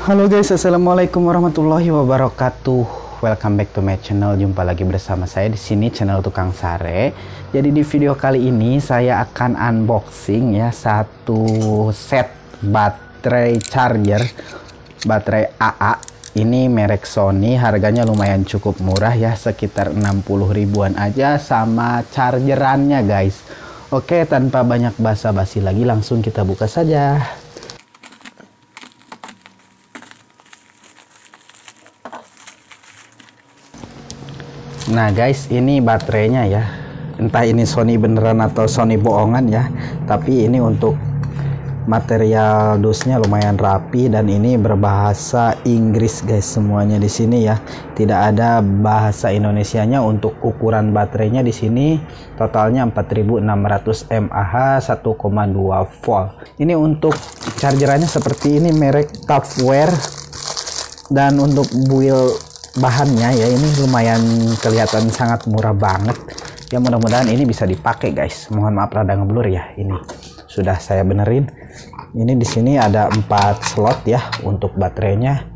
Halo guys, assalamualaikum warahmatullahi wabarakatuh. Welcome back to my channel. Jumpa lagi bersama saya di sini, channel Tukang Sare. Jadi di video kali ini saya akan unboxing ya satu set baterai charger, baterai AA. Ini merek Sony, harganya lumayan cukup murah ya, sekitar 60 ribuan aja sama chargerannya guys. Oke, tanpa banyak basa-basi lagi langsung kita buka saja. Nah guys, ini baterainya ya. Entah ini Sony beneran atau Sony bohongan ya. Tapi ini untuk material dusnya lumayan rapi dan ini berbahasa Inggris guys semuanya di sini ya. Tidak ada bahasa Indonesianya. Untuk ukuran baterainya di sini totalnya 4600 mAh 1,2 volt. Ini untuk chargerannya seperti ini, merek Tupperware. Dan untuk build bahannya ya ini lumayan kelihatan sangat murah banget ya, mudah-mudahan ini bisa dipakai guys. Mohon maaf rada ngeblur ya, ini sudah saya benerin. Ini di sini ada 4 slot ya untuk baterainya,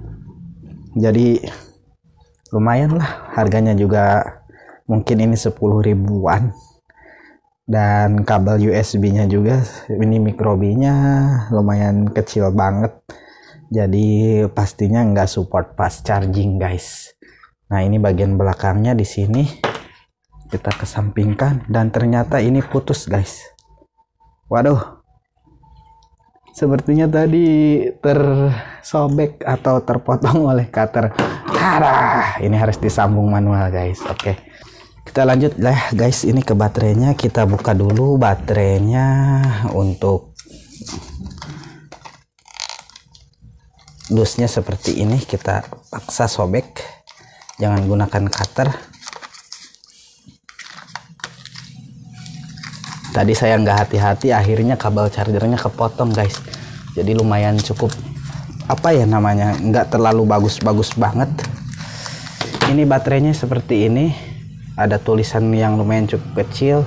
jadi lumayan lah, harganya juga mungkin ini 10 ribuan. Dan kabel USB nya juga ini microbinya lumayan kecil banget, jadi pastinya nggak support fast charging guys. Nah ini bagian belakangnya di sini kita kesampingkan dan ternyata ini putus guys. Waduh, sepertinya tadi tersobek atau terpotong oleh cutter. Ini harus disambung manual guys. Oke, kita lanjut lah guys, ini ke baterainya. Kita buka dulu baterainya. Untuk dusnya seperti ini, kita paksa sobek, jangan gunakan cutter. Tadi saya nggak hati-hati, akhirnya kabel chargernya kepotong guys. Jadi lumayan cukup apa ya namanya, nggak terlalu bagus-bagus banget. Ini baterainya seperti ini, ada tulisan yang lumayan cukup kecil.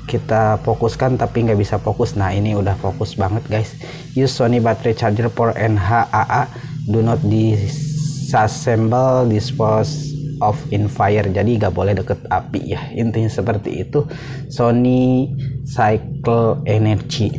Kita fokuskan tapi nggak bisa fokus. Nah ini udah fokus banget guys. Use Sony battery charger for NHAA, do not disassemble, dispose of in fire. Jadi nggak boleh deket api ya, intinya seperti itu. Sony Cycle Energy.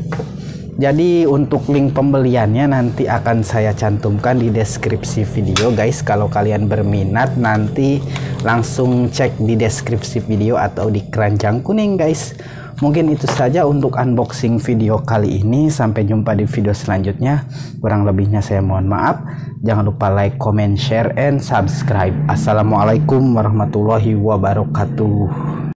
Jadi untuk link pembeliannya nanti akan saya cantumkan di deskripsi video guys. Kalau kalian berminat nanti langsung cek di deskripsi video atau di keranjang kuning guys. Mungkin itu saja untuk unboxing video kali ini. Sampai jumpa di video selanjutnya. Kurang lebihnya saya mohon maaf. Jangan lupa like, comment, share, and subscribe. Assalamualaikum warahmatullahi wabarakatuh.